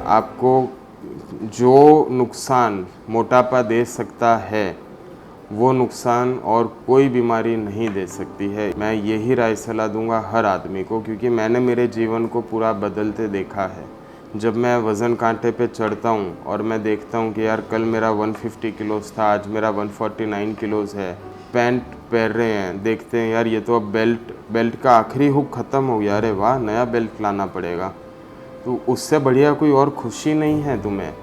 आपको जो नुकसान मोटापा दे सकता है वो नुकसान और कोई बीमारी नहीं दे सकती है। मैं यही राय सलाह दूंगा हर आदमी को, क्योंकि मैंने मेरे जीवन को पूरा बदलते देखा है। जब मैं वज़न कांटे पे चढ़ता हूँ और मैं देखता हूँ कि यार कल मेरा 150 किलोज़ था, आज मेरा 149 किलोज़ है। पैंट पहन रहे हैं, देखते हैं यार ये तो अब बेल्ट का आखिरी हुक ख़त्म हो गया, अरे वाह नया बेल्ट लाना पड़ेगा। तो उससे बढ़िया कोई और खुशी नहीं है तुम्हें।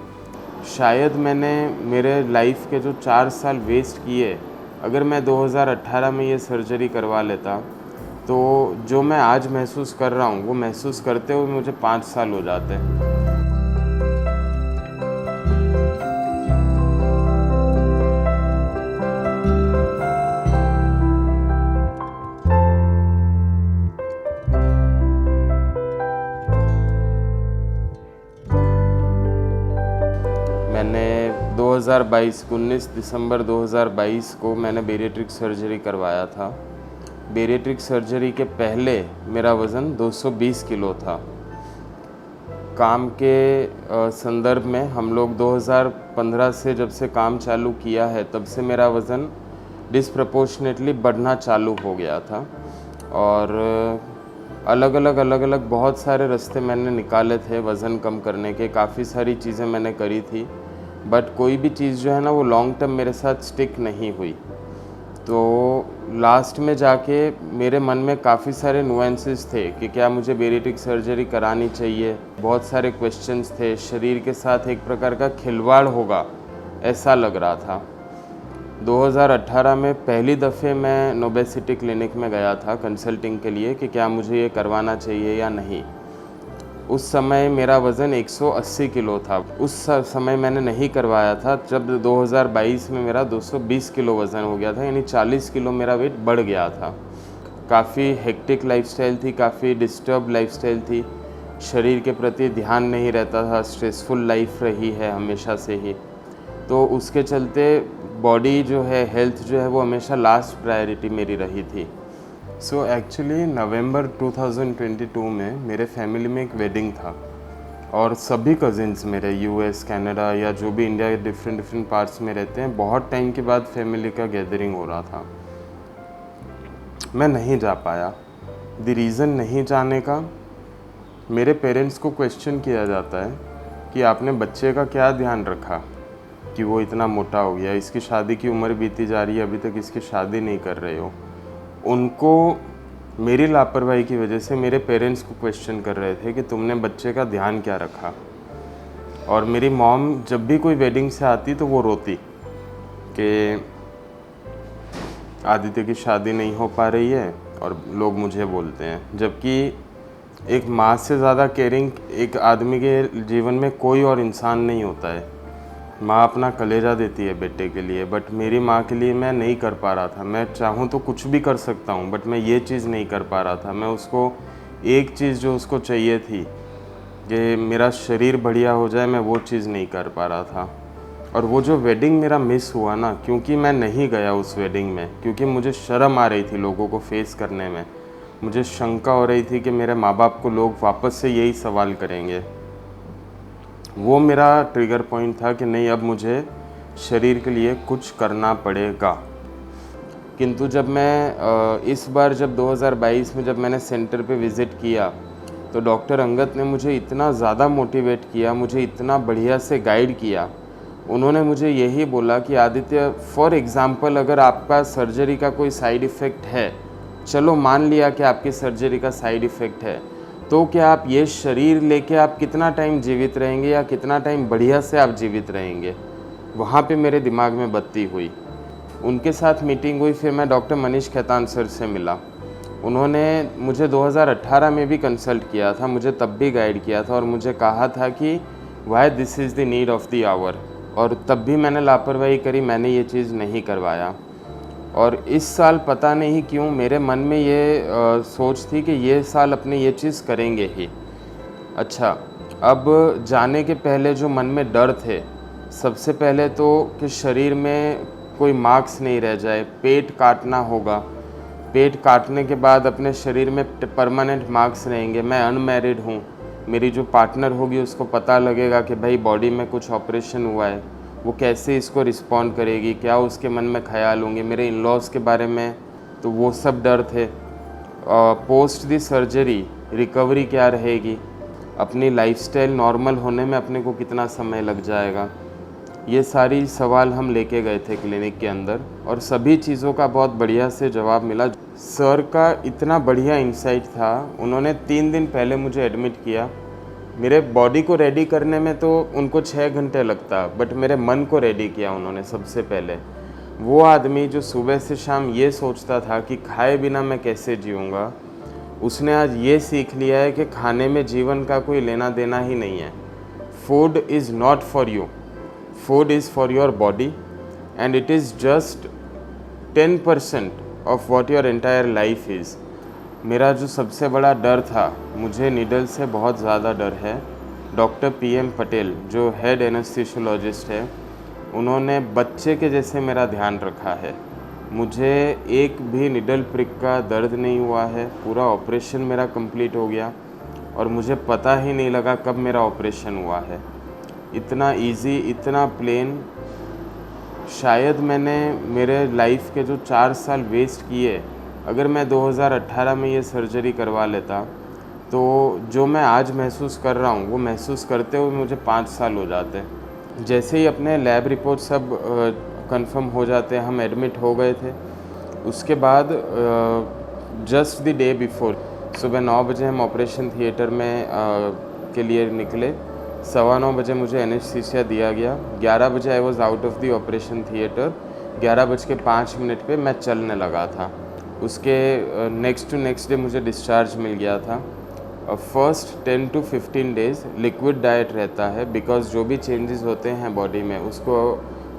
शायद मैंने मेरे लाइफ के जो 4 साल वेस्ट किए, अगर मैं 2018 में ये सर्जरी करवा लेता तो जो मैं आज महसूस कर रहा हूँ वो महसूस करते हुए मुझे 5 साल हो जाते। मैंने 2022 19 दिसंबर 2022 को मैंने बेरिएट्रिक सर्जरी करवाया था। बेरिएट्रिक सर्जरी के पहले मेरा वज़न 220 किलो था। काम के संदर्भ में हम लोग 2015 से जब से काम चालू किया है तब से मेरा वज़न डिस्प्रपोर्शनेटली बढ़ना चालू हो गया था। और अलग अलग बहुत सारे रास्ते मैंने निकाले थे वज़न कम करने के, काफ़ी सारी चीज़ें मैंने करी थी, बट कोई भी चीज़ जो है ना वो लॉन्ग टर्म मेरे साथ स्टिक नहीं हुई। तो लास्ट में जाके मेरे मन में काफ़ी सारे नुएंसेस थे कि क्या मुझे बेरिएट्रिक सर्जरी करानी चाहिए। बहुत सारे क्वेश्चंस थे, शरीर के साथ एक प्रकार का खिलवाड़ होगा ऐसा लग रहा था। 2018 में पहली दफ़े मैं नोबेसिटी क्लिनिक में गया था कंसल्टिंग के लिए कि क्या मुझे ये करवाना चाहिए या नहीं। उस समय मेरा वज़न 180 किलो था। उस समय मैंने नहीं करवाया था जब 2022 में मेरा 220 किलो वज़न हो गया था, यानी 40 किलो मेरा वेट बढ़ गया था। काफ़ी हेक्टिक लाइफ़स्टाइल थी, काफ़ी डिस्टर्ब लाइफ़स्टाइल थी, शरीर के प्रति ध्यान नहीं रहता था, स्ट्रेसफुल लाइफ रही है हमेशा से ही। तो उसके चलते बॉडी जो है, हेल्थ जो है वो हमेशा लास्ट प्रायोरिटी मेरी रही थी। सो एक्चुअली नवंबर 2022 में मेरे फैमिली में एक वेडिंग था और सभी कज़िन्स मेरे यूएस, कनाडा या जो भी इंडिया के डिफरेंट पार्ट्स में रहते हैं, बहुत टाइम के बाद फैमिली का गैदरिंग हो रहा था। मैं नहीं जा पाया। द रीज़न नहीं जाने का, मेरे पेरेंट्स को क्वेश्चन किया जाता है कि आपने बच्चे का क्या ध्यान रखा कि वो इतना मोटा हो गया, इसकी शादी की उम्र बीती जा रही है, अभी तक इसकी शादी नहीं कर रहे हो। उनको मेरी लापरवाही की वजह से मेरे पेरेंट्स को क्वेश्चन कर रहे थे कि तुमने बच्चे का ध्यान क्या रखा। और मेरी मॉम जब भी कोई वेडिंग से आती तो वो रोती कि आदित्य की शादी नहीं हो पा रही है और लोग मुझे बोलते हैं। जबकि एक माँ से ज़्यादा केयरिंग एक आदमी के जीवन में कोई और इंसान नहीं होता है। माँ अपना कलेजा देती है बेटे के लिए, बट मेरी माँ के लिए मैं नहीं कर पा रहा था। मैं चाहूँ तो कुछ भी कर सकता हूँ, बट मैं ये चीज़ नहीं कर पा रहा था। मैं उसको एक चीज़ जो उसको चाहिए थी कि मेरा शरीर बढ़िया हो जाए, मैं वो चीज़ नहीं कर पा रहा था। और वो जो वेडिंग मेरा मिस हुआ ना, क्योंकि मैं नहीं गया उस वेडिंग में, क्योंकि मुझे शर्म आ रही थी लोगों को फेस करने में, मुझे शंका हो रही थी कि मेरे माँ बाप को लोग वापस से यही सवाल करेंगे। वो मेरा ट्रिगर पॉइंट था कि नहीं, अब मुझे शरीर के लिए कुछ करना पड़ेगा। किंतु जब मैं इस बार जब 2022 में जब मैंने सेंटर पे विज़िट किया तो डॉक्टर अंगद ने मुझे इतना ज़्यादा मोटिवेट किया, मुझे इतना बढ़िया से गाइड किया। उन्होंने मुझे यही बोला कि आदित्य, फॉर एग्ज़ाम्पल अगर आपका सर्जरी का कोई साइड इफ़ेक्ट है, चलो मान लिया कि आपकी सर्जरी का साइड इफ़ेक्ट है, तो क्या आप ये शरीर लेके आप कितना टाइम जीवित रहेंगे या कितना टाइम बढ़िया से आप जीवित रहेंगे। वहाँ पे मेरे दिमाग में बत्ती हुई। उनके साथ मीटिंग हुई, फिर मैं डॉक्टर मनीष खेतान सर से मिला। उन्होंने मुझे 2018 में भी कंसल्ट किया था, मुझे तब भी गाइड किया था और मुझे कहा था कि why this is the need of the hour. और तब भी मैंने लापरवाही करी, मैंने ये चीज़ नहीं करवाया। और इस साल पता नहीं क्यों मेरे मन में ये सोच थी कि ये साल अपने ये चीज़ करेंगे ही। अच्छा, अब जाने के पहले जो मन में डर थे, सबसे पहले तो कि शरीर में कोई मार्क्स नहीं रह जाए, पेट काटना होगा, पेट काटने के बाद अपने शरीर में परमानेंट मार्क्स रहेंगे। मैं अनमैरिड हूँ, मेरी जो पार्टनर होगी उसको पता लगेगा कि भाई बॉडी में कुछ ऑपरेशन हुआ है, वो कैसे इसको रिस्पॉन्ड करेगी, क्या उसके मन में ख्याल होंगे, मेरे इन लॉज के बारे में, तो वो सब डर थे। पोस्ट दी सर्जरी रिकवरी क्या रहेगी, अपनी लाइफस्टाइल नॉर्मल होने में अपने को कितना समय लग जाएगा, ये सारी सवाल हम लेके गए थे क्लिनिक के अंदर और सभी चीज़ों का बहुत बढ़िया से जवाब मिला। सर का इतना बढ़िया इंसाइट था, उन्होंने 3 दिन पहले मुझे एडमिट किया। मेरे बॉडी को रेडी करने में तो उनको 6 घंटे लगता, बट मेरे मन को रेडी किया उन्होंने सबसे पहले। वो आदमी जो सुबह से शाम ये सोचता था कि खाए बिना मैं कैसे जीऊँगा, उसने आज ये सीख लिया है कि खाने में जीवन का कोई लेना देना ही नहीं है। Food is not for you, food is for your body and it is just 10% of what your entire life is. मेरा जो सबसे बड़ा डर था, मुझे नीडल से बहुत ज़्यादा डर है। डॉक्टर PM पटेल जो हेड एनेस्थीसियोलॉजिस्ट है, उन्होंने बच्चे के जैसे मेरा ध्यान रखा है। मुझे एक भी निडल प्रिक का दर्द नहीं हुआ है, पूरा ऑपरेशन मेरा कंप्लीट हो गया और मुझे पता ही नहीं लगा कब मेरा ऑपरेशन हुआ है। इतना इजी, इतना प्लेन, शायद मैंने मेरे लाइफ के जो 4 साल वेस्ट किए, अगर मैं 2018 में ये सर्जरी करवा लेता तो जो मैं आज महसूस कर रहा हूँ वो महसूस करते हुए मुझे 5 साल हो जाते। जैसे ही अपने लैब रिपोर्ट सब कंफर्म हो जाते, हम एडमिट हो गए थे। उसके बाद जस्ट द डे बिफोर सुबह 9 बजे हम ऑपरेशन थिएटर में के लिए निकले। 9:15 बजे मुझे एनेस्थीसिया दिया गया। 11 बजे I was out of the operation theatre. 11:05 पे मैं चलने लगा था। उसके नेक्स्ट डे मुझे डिस्चार्ज मिल गया था। First 10 to 15 days liquid diet रहता है, बिकॉज़ जो भी चेंजेस होते हैं बॉडी में उसको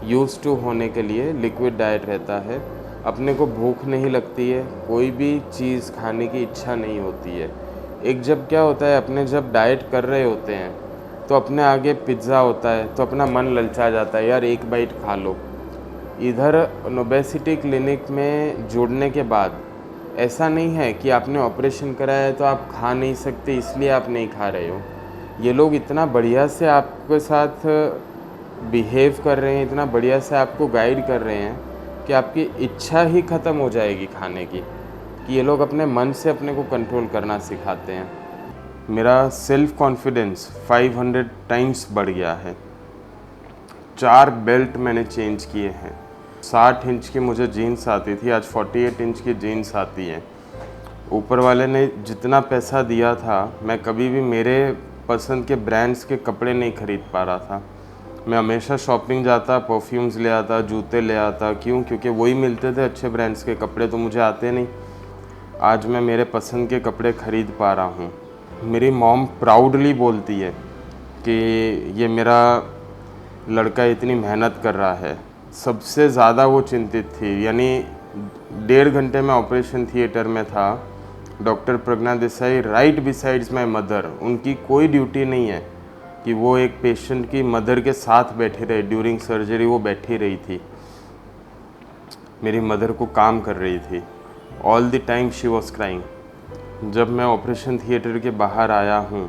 यूज़ टू होने के लिए लिक्विड डाइट रहता है। अपने को भूख नहीं लगती है, कोई भी चीज़ खाने की इच्छा नहीं होती है। एक जब क्या होता है, अपने जब डाइट कर रहे होते हैं तो अपने आगे पिज़्ज़ा होता है तो अपना मन ललचा जाता है, यार एक बाइट खा लो। इधर ओबेसिटी क्लिनिक में जुड़ने के बाद ऐसा नहीं है कि आपने ऑपरेशन कराया है तो आप खा नहीं सकते इसलिए आप नहीं खा रहे हो। ये लोग इतना बढ़िया से आपके साथ बिहेव कर रहे हैं, इतना बढ़िया से आपको गाइड कर रहे हैं कि आपकी इच्छा ही ख़त्म हो जाएगी खाने की, कि ये लोग अपने मन से अपने को कंट्रोल करना सिखाते हैं। मेरा सेल्फ कॉन्फिडेंस 500 टाइम्स बढ़ गया है। 4 बेल्ट मैंने चेंज किए हैं। 60 इंच की मुझे जीन्स आती थी, आज 48 इंच की जीन्स आती है। ऊपर वाले ने जितना पैसा दिया था, मैं कभी भी मेरे पसंद के ब्रांड्स के कपड़े नहीं खरीद पा रहा था। मैं हमेशा शॉपिंग जाता, परफ्यूम्स ले आता, जूते ले आता। क्यों? क्योंकि वही मिलते थे अच्छे ब्रांड्स के कपड़े, तो मुझे आते नहीं। आज मैं मेरे पसंद के कपड़े खरीद पा रहा हूँ। मेरी मॉम प्राउडली बोलती है कि ये मेरा लड़का इतनी मेहनत कर रहा है। सबसे ज़्यादा वो चिंतित थी, यानी 1.5 घंटे में ऑपरेशन थिएटर में था। Doctor Pragya Desai right besides my mother. उनकी कोई ड्यूटी नहीं है कि वो एक पेशेंट की मदर के साथ बैठे रहे। ड्यूरिंग सर्जरी वो बैठी रही थी, मेरी मदर को काम कर रही थी। All the time she was crying. जब मैं ऑपरेशन थिएटर के बाहर आया हूँ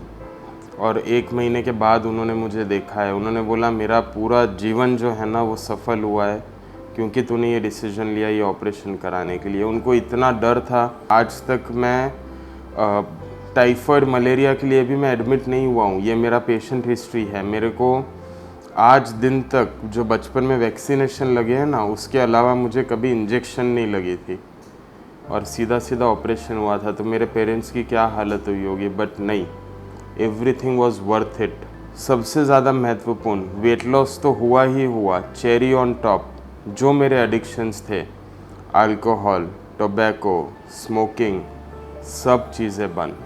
और 1 महीने के बाद उन्होंने मुझे देखा है, उन्होंने बोला मेरा पूरा जीवन जो है ना वो सफल हुआ है क्योंकि तूने ये डिसीजन लिया ये ऑपरेशन कराने के लिए। उनको इतना डर था। आज तक मैं टाइफाइड मलेरिया के लिए भी मैं एडमिट नहीं हुआ हूँ। ये मेरा पेशेंट हिस्ट्री है। मेरे को आज दिन तक जो बचपन में वैक्सीनेशन लगे हैं ना, उसके अलावा मुझे कभी इंजेक्शन नहीं लगी थी और सीधा सीधा ऑपरेशन हुआ था। तो मेरे पेरेंट्स की क्या हालत हुई होगी, बट नहीं, एवरीथिंग वॉज वर्थ इट। सबसे ज़्यादा महत्वपूर्ण, वेट लॉस तो हुआ ही हुआ। चेरी ऑन टॉप, जो मेरे एडिक्शंस थे, अल्कोहल, टोबैको, स्मोकिंग, सब चीज़ें बंद।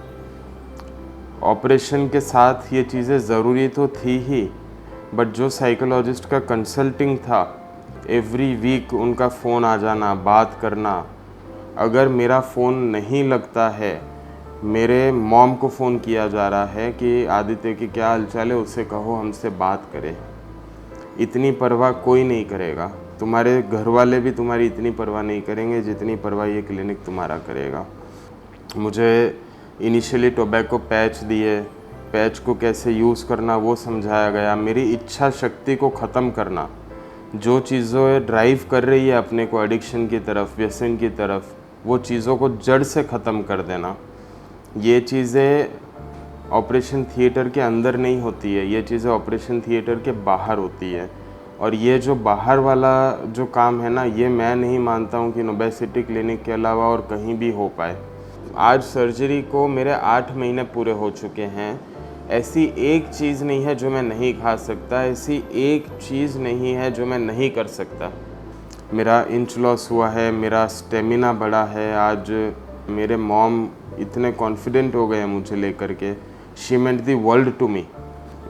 ऑपरेशन के साथ ये चीज़ें ज़रूरी तो थी ही, बट जो साइकोलॉजिस्ट का कंसल्टिंग था, एवरी वीक उनका फ़ोन आ जाना, बात करना। अगर मेरा फ़ोन नहीं लगता है, मेरे मॉम को फ़ोन किया जा रहा है कि आदित्य की क्या हालचाल है, उससे कहो हमसे बात करे। इतनी परवाह कोई नहीं करेगा। तुम्हारे घर वाले भी तुम्हारी इतनी परवाह नहीं करेंगे जितनी परवाह ये क्लिनिक तुम्हारा करेगा। मुझे इनिशियली टोबैको पैच दिए, पैच को कैसे यूज़ करना वो समझाया गया। मेरी इच्छा शक्ति को ख़त्म करना, जो चीज़ें ड्राइव कर रही है अपने को एडिक्शन की तरफ, व्यसन की तरफ, वो चीज़ों को जड़ से ख़त्म कर देना। ये चीज़ें ऑपरेशन थिएटर के अंदर नहीं होती है, ये चीज़ें ऑपरेशन थिएटर के बाहर होती है। और ये जो बाहर वाला जो काम है ना, ये मैं नहीं मानता हूँ कि नोबेसिटी क्लिनिक के अलावा और कहीं भी हो पाए। आज सर्जरी को मेरे 8 महीने पूरे हो चुके हैं। ऐसी एक चीज़ नहीं है जो मैं नहीं खा सकता, ऐसी एक चीज़ नहीं है जो मैं नहीं कर सकता। मेरा इंच लॉस हुआ है, मेरा स्टेमिना बढ़ा है। आज मेरे मॉम इतने कॉन्फिडेंट हो गए हैं मुझे लेकर के। She meant the world to me.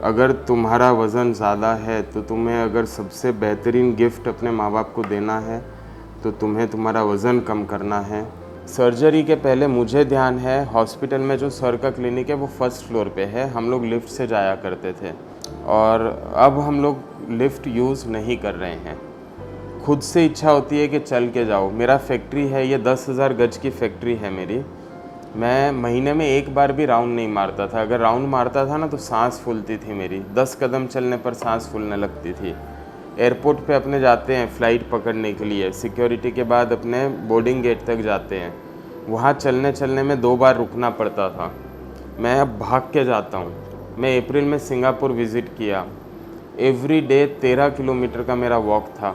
अगर तुम्हारा वज़न ज़्यादा है तो तुम्हें अगर सबसे बेहतरीन गिफ्ट अपने माँ बाप को देना है तो तुम्हें तुम्हारा वज़न कम करना है। सर्जरी के पहले मुझे ध्यान है, हॉस्पिटल में जो सर का क्लिनिक है वो फर्स्ट फ्लोर पे है। हम लोग लिफ्ट से जाया करते थे और अब हम लोग लिफ्ट यूज़ नहीं कर रहे हैं। खुद से इच्छा होती है कि चल के जाओ। मेरा फैक्ट्री है, ये 10,000 गज की फैक्ट्री है मेरी। मैं महीने में एक बार भी राउंड नहीं मारता था। अगर राउंड मारता था ना तो सांस फूलती थी मेरी। 10 कदम चलने पर सांस फूलने लगती थी। एयरपोर्ट पे अपने जाते हैं फ़्लाइट पकड़ने के लिए, सिक्योरिटी के बाद अपने बोर्डिंग गेट तक जाते हैं। वहाँ चलने चलने में 2 बार रुकना पड़ता था। मैं अब भाग के जाता हूँ। मैं अप्रैल में सिंगापुर विज़िट किया। एवरी डे 13 किलोमीटर का मेरा वॉक था,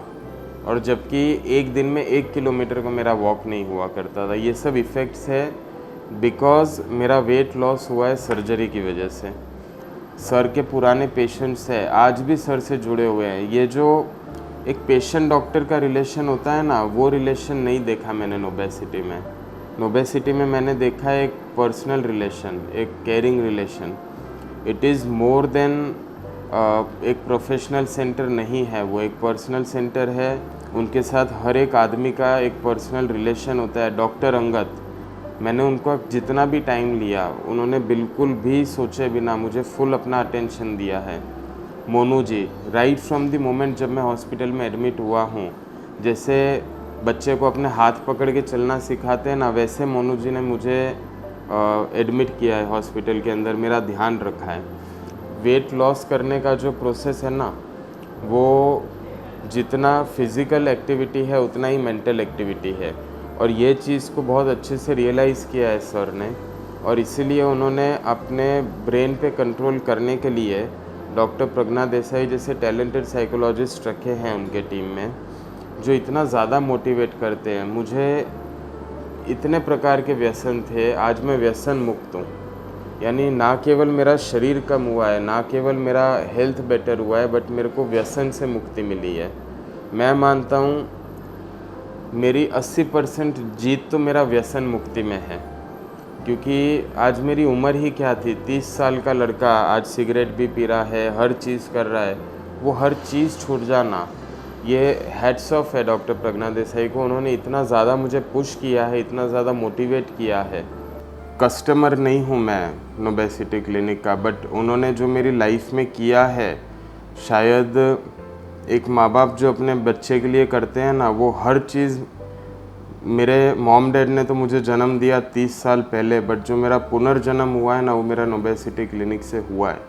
और जबकि एक दिन में 1 किलोमीटर का मेरा वॉक नहीं हुआ करता था। ये सब इफ़ेक्ट्स है बिकॉज़ मेरा वेट लॉस हुआ है सर्जरी की वजह से। सर के पुराने पेशेंट्स हैं, आज भी सर से जुड़े हुए हैं। ये जो एक पेशेंट डॉक्टर का रिलेशन होता है ना, वो रिलेशन नहीं देखा मैंने नोबेसिटी में। नोबेसिटी में मैंने देखा है एक पर्सनल रिलेशन, एक caring relation. It is more than एक प्रोफेशनल सेंटर नहीं है, वो एक पर्सनल सेंटर है। उनके साथ हर एक आदमी का एक पर्सनल रिलेशन होता है। डॉक्टर अंगद, मैंने उनको जितना भी टाइम लिया, उन्होंने बिल्कुल भी सोचे बिना मुझे फुल अपना अटेंशन दिया है। मोनू जी, राइट फ्रॉम द मोमेंट जब मैं हॉस्पिटल में एडमिट हुआ हूँ, जैसे बच्चे को अपने हाथ पकड़ के चलना सिखाते हैं ना, वैसे मोनू जी ने मुझे एडमिट किया है हॉस्पिटल के अंदर, मेरा ध्यान रखा है। वेट लॉस करने का जो प्रोसेस है ना, वो जितना फिज़िकल एक्टिविटी है उतना ही मेंटल एक्टिविटी है। और ये चीज़ को बहुत अच्छे से रियलाइज़ किया है सर ने, और इसीलिए उन्होंने अपने ब्रेन पे कंट्रोल करने के लिए डॉक्टर प्रज्ञा देसाई जैसे टैलेंटेड साइकोलॉजिस्ट रखे हैं उनके टीम में, जो इतना ज़्यादा मोटिवेट करते हैं। मुझे इतने प्रकार के व्यसन थे, आज मैं व्यसन मुक्त हूँ। यानी ना केवल मेरा शरीर कम हुआ है, ना केवल मेरा हेल्थ बेटर हुआ है, बट मेरे को व्यसन से मुक्ति मिली है। मैं मानता हूँ मेरी 80% जीत तो मेरा व्यसन मुक्ति में है, क्योंकि आज मेरी उम्र ही क्या थी। 30 साल का लड़का आज सिगरेट भी पी रहा है, हर चीज़ कर रहा है। वो हर चीज़ छूट जाना, ये हैट्स ऑफ है डॉक्टर प्रज्ञा देसाई को। उन्होंने इतना ज़्यादा मुझे पुश किया है, इतना ज़्यादा मोटिवेट किया है। कस्टमर नहीं हूँ मैं नोबेसिटी क्लिनिक का, बट उन्होंने जो मेरी लाइफ में किया है, शायद एक माँ बाप जो अपने बच्चे के लिए करते हैं ना, वो हर चीज़। मेरे मॉम डैड ने तो मुझे जन्म दिया 30 साल पहले, बट जो मेरा पुनर्जन्म हुआ है ना, वो मेरा नोबेसिटी क्लिनिक से हुआ है।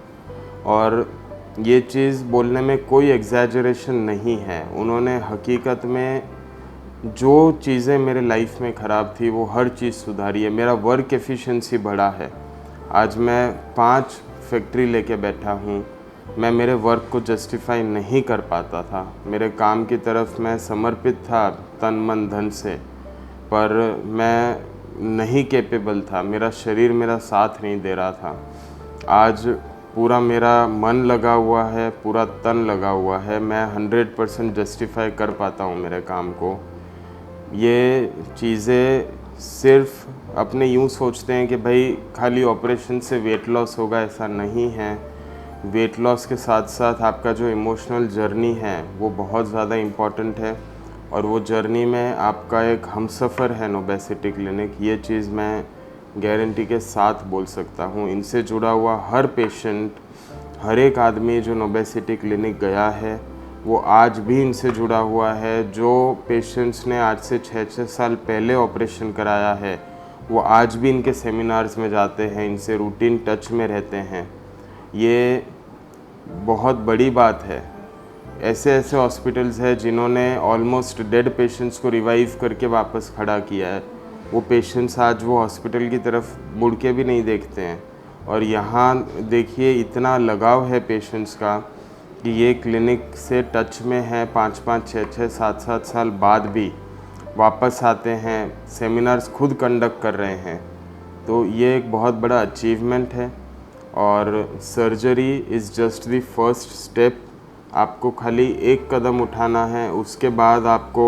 और ये चीज़ बोलने में कोई एग्जैजरेशन नहीं है। उन्होंने हकीकत में जो चीज़ें मेरे लाइफ में ख़राब थी वो हर चीज़ सुधारी है। मेरा वर्क एफिशिएंसी बढ़ा है। आज मैं 5 फैक्ट्री लेके बैठा हूँ। मैं मेरे वर्क को जस्टिफाई नहीं कर पाता था। मेरे काम की तरफ मैं समर्पित था तन मन धन से, पर मैं नहीं कैपेबल था। मेरा शरीर मेरा साथ नहीं दे रहा था। आज पूरा मेरा मन लगा हुआ है, पूरा तन लगा हुआ है। मैं 100% जस्टिफाई कर पाता हूँ मेरे काम को। ये चीज़ें सिर्फ अपने यूँ सोचते हैं कि भाई खाली ऑपरेशन से वेट लॉस होगा, ऐसा नहीं है। वेट लॉस के साथ साथ आपका जो इमोशनल जर्नी है वो बहुत ज़्यादा इम्पॉर्टेंट है, और वो जर्नी में आपका एक हमसफ़र है नोबेसिटी क्लिनिक। ये चीज़ मैं गारंटी के साथ बोल सकता हूँ। इनसे जुड़ा हुआ हर पेशेंट, हर एक आदमी जो नोबेसिटी क्लिनिक गया है, वो आज भी इनसे जुड़ा हुआ है। जो पेशेंट्स ने आज से 6-6 साल पहले ऑपरेशन कराया है, वो आज भी इनके सेमिनार्स में जाते हैं, इनसे रूटीन टच में रहते हैं। ये बहुत बड़ी बात है। ऐसे ऐसे हॉस्पिटल्स हैं जिन्होंने ऑलमोस्ट डेड पेशेंट्स को रिवाइव करके वापस खड़ा किया है। वो पेशेंट्स आज वो हॉस्पिटल की तरफ मुड़ के भी नहीं देखते हैं। और यहाँ देखिए इतना लगाव है पेशेंट्स का कि ये क्लिनिक से टच में है, 5-5, 6-6, 7-7 साल बाद भी वापस आते हैं, सेमिनार्स खुद कंडक्ट कर रहे हैं। तो ये एक बहुत बड़ा अचीवमेंट है। और surgery is just the first step. आपको खाली एक कदम उठाना है, उसके बाद आपको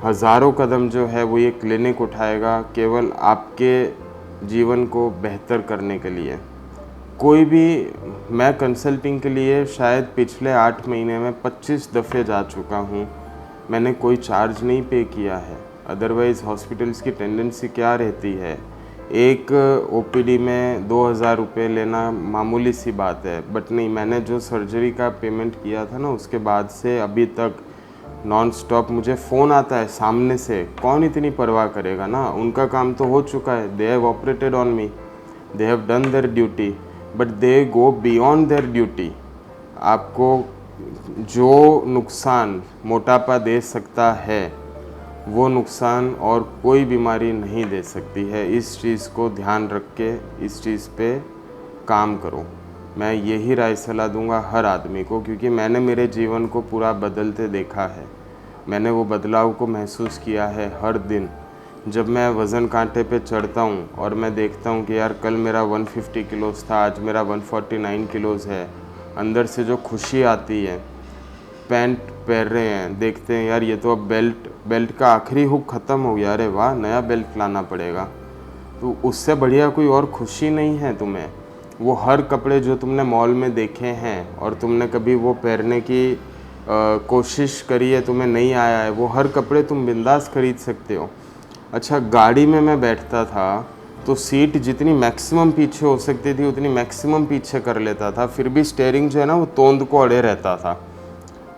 हज़ारों कदम जो है वो ये क्लिनिक उठाएगा, केवल आपके जीवन को बेहतर करने के लिए। कोई भी, मैं कंसल्टिंग के लिए शायद पिछले 8 महीने में 25 दफ़े जा चुका हूँ। मैंने कोई चार्ज नहीं पे किया है। अदरवाइज़ हॉस्पिटल्स की टेंडेंसी क्या रहती है, एक ओपीडी में 2000 रुपये लेना मामूली सी बात है। बट नहीं, मैंने जो सर्जरी का पेमेंट किया था ना, उसके बाद से अभी तक नॉन स्टॉप मुझे फ़ोन आता है सामने से। कौन इतनी परवाह करेगा ना, उनका काम तो हो चुका है। They have operated on me, they have done there duty, but they go beyond their duty. आपको जो नुकसान मोटापा दे सकता है, वो नुकसान और कोई बीमारी नहीं दे सकती है। इस चीज़ को ध्यान रख के इस चीज़ पे काम करो। मैं यही राय सलाह दूंगा हर आदमी को, क्योंकि मैंने मेरे जीवन को पूरा बदलते देखा है। मैंने वो बदलाव को महसूस किया है हर दिन। जब मैं वज़न कांटे पे चढ़ता हूँ और मैं देखता हूँ कि यार कल मेरा 150 किलोज़ था, आज मेरा 149 किलोज़ है, अंदर से जो खुशी आती है। पैंट पहन रहे हैं, देखते हैं यार ये तो अब बेल्ट का आखिरी हुक ख़त्म हो गया, अरे वाह नया बेल्ट लाना पड़ेगा। तो उससे बढ़िया कोई और खुशी नहीं है तुम्हें। वो हर कपड़े जो तुमने मॉल में देखे हैं और तुमने कभी वो पहनने की कोशिश करी है, तुम्हें नहीं आया है, वो हर कपड़े तुम बिंदास खरीद सकते हो। अच्छा, गाड़ी में मैं बैठता था तो सीट जितनी मैक्सिमम पीछे हो सकती थी उतनी मैक्सिमम पीछे कर लेता था, फिर भी स्टीयरिंग जो है ना वो तोंद को अड़े रहता था।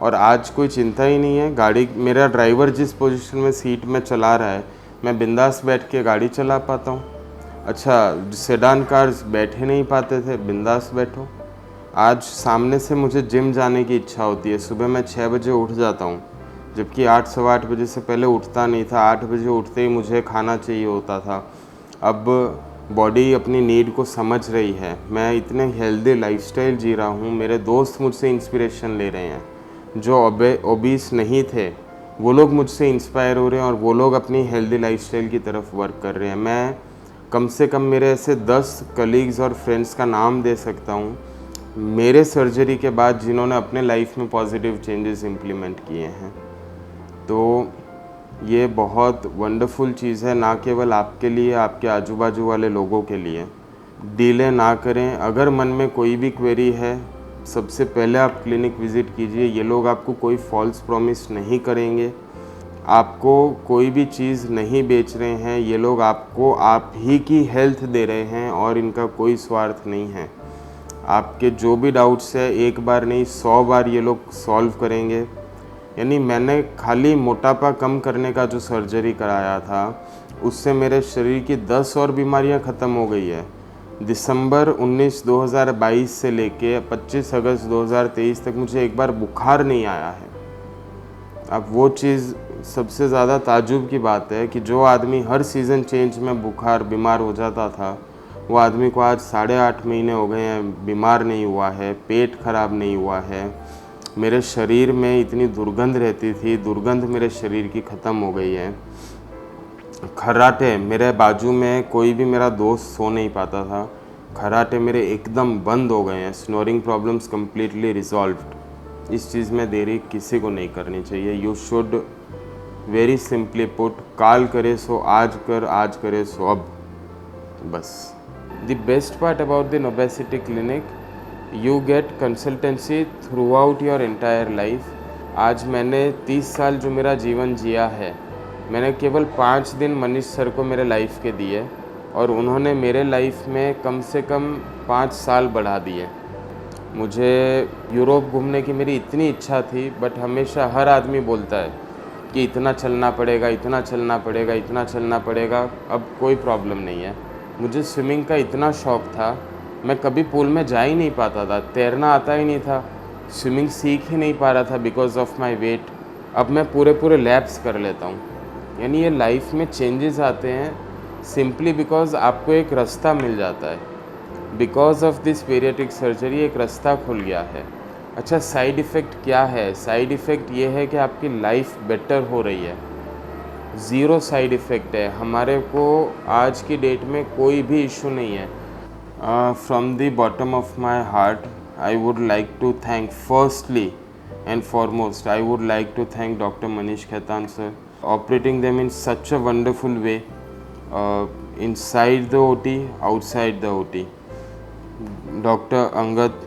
और आज कोई चिंता ही नहीं है। गाड़ी, मेरा ड्राइवर जिस पोजीशन में सीट में चला रहा है, मैं बिंदास बैठ के गाड़ी चला पाता हूँ। अच्छा, सेडान कार्स बैठे नहीं पाते थे, बिंदास बैठो। आज सामने से मुझे जिम जाने की इच्छा होती है, सुबह मैं 6 बजे उठ जाता हूँ, जबकि 8, सवा 8 बजे से पहले उठता नहीं था। 8 बजे उठते ही मुझे खाना चाहिए होता था। अब बॉडी अपनी नीड को समझ रही है। मैं इतने हेल्दी लाइफस्टाइल जी रहा हूँ, मेरे दोस्त मुझसे इंस्पिरेशन ले रहे हैं। जो ओबीस नहीं थे वो लोग मुझसे इंस्पायर हो रहे हैं और वो लोग अपनी हेल्दी लाइफस्टाइल की तरफ वर्क कर रहे हैं। मैं कम से कम मेरे ऐसे 10 कलीग्स और फ्रेंड्स का नाम दे सकता हूँ मेरे सर्जरी के बाद जिन्होंने अपने लाइफ में पॉजिटिव चेंजेस इम्प्लीमेंट किए हैं। तो ये बहुत वंडरफुल चीज़ है, ना केवल आपके लिए, आपके आजू बाजू वाले लोगों के लिए। डिले ना करें। अगर मन में कोई भी क्वेरी है, सबसे पहले आप क्लिनिक विज़िट कीजिए। ये लोग आपको कोई फॉल्स प्रॉमिस नहीं करेंगे, आपको कोई भी चीज़ नहीं बेच रहे हैं। ये लोग आपको आप ही की हेल्थ दे रहे हैं और इनका कोई स्वार्थ नहीं है। आपके जो भी डाउट्स है, एक बार नहीं 100 बार ये लोग सॉल्व करेंगे। यानी मैंने खाली मोटापा कम करने का जो सर्जरी कराया था, उससे मेरे शरीर की 10 और बीमारियां ख़त्म हो गई है। दिसंबर 19, 2022 से लेके 25 अगस्त 2023 तक मुझे एक बार बुखार नहीं आया है। अब वो चीज़ सबसे ज़्यादा ताज्जुब की बात है कि जो आदमी हर सीज़न चेंज में बीमार हो जाता था, वो आदमी को आज 8.5 महीने हो गए हैं बीमार नहीं हुआ है, पेट खराब नहीं हुआ है। मेरे शरीर में इतनी दुर्गंध रहती थी, दुर्गंध मेरे शरीर की ख़त्म हो गई है। खर्राटे, मेरे बाजू में कोई भी मेरा दोस्त सो नहीं पाता था, खर्राटे मेरे एकदम बंद हो गए हैं। Snoring problems completely resolved. इस चीज़ में देरी किसी को नहीं करनी चाहिए। You should very simply put, काल करे सो आज कर, आज करे सो अब, बस। The best part about the no obesity clinic, you get consultancy throughout your entire life. आज मैंने 30 साल जो मेरा जीवन जिया है, मैंने केवल 5 दिन मनीष सर को मेरे लाइफ के दिए और उन्होंने मेरे लाइफ में कम से कम 5 साल बढ़ा दिए। मुझे यूरोप घूमने की मेरी इतनी इच्छा थी, बट हमेशा हर आदमी बोलता है कि इतना चलना पड़ेगा, इतना चलना पड़ेगा, इतना चलना पड़ेगा। अब कोई प्रॉब्लम नहीं है। मुझे स्विमिंग का इतना शौक़ था मैं कभी पूल में जा ही नहीं पाता था, तैरना आता ही नहीं था, स्विमिंग सीख ही नहीं पा रहा था बिकॉज ऑफ माई वेट। अब मैं पूरे पूरे लैप्स कर लेता हूँ। यानी ये लाइफ में चेंजेस आते हैं सिंपली बिकॉज आपको एक रास्ता मिल जाता है। Because of this bariatric surgery एक रास्ता खुल गया है। अच्छा, साइड इफ़ेक्ट क्या है? साइड इफ़ेक्ट ये है कि आपकी लाइफ बेटर हो रही है। ज़ीरो साइड इफ़ेक्ट है। हमारे को आज की डेट में कोई भी इशू नहीं है। From the bottom of my heart I would like to thank firstly and foremost I would like to thank Dr. Manish Khaitan sir, operating them in such a wonderful way, inside the OT, outside the OT. Dr. Angad,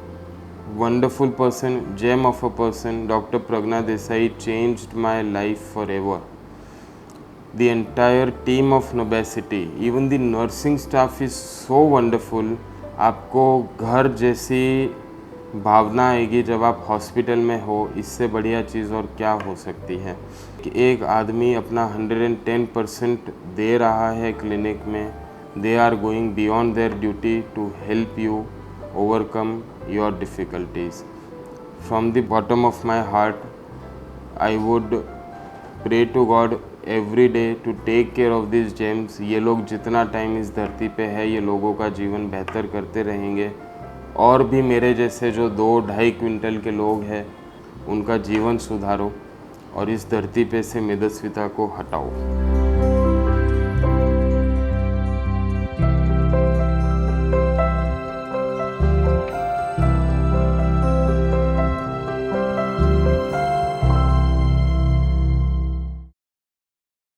wonderful person, gem of a person. Dr. Pragna Desai changed my life forever. The entire team of Nobacity, even the nursing staff is so wonderful. आपको घर जैसी भावना आएगी जब आप hospital में हो। इससे बढ़िया चीज़ और क्या हो सकती है कि एक आदमी अपना 110% दे रहा है क्लिनिक में। They are going beyond their duty to help you overcome your difficulties. From the bottom of my heart I would pray to God every day to take care of this gems. ये लोग जितना time इस धरती पे है, ये लोगों का जीवन बेहतर करते रहेंगे। और भी मेरे जैसे जो 2-2.5 क्विंटल के लोग हैं, उनका जीवन सुधारो और इस धरती पे से मेदस्विता को हटाओ।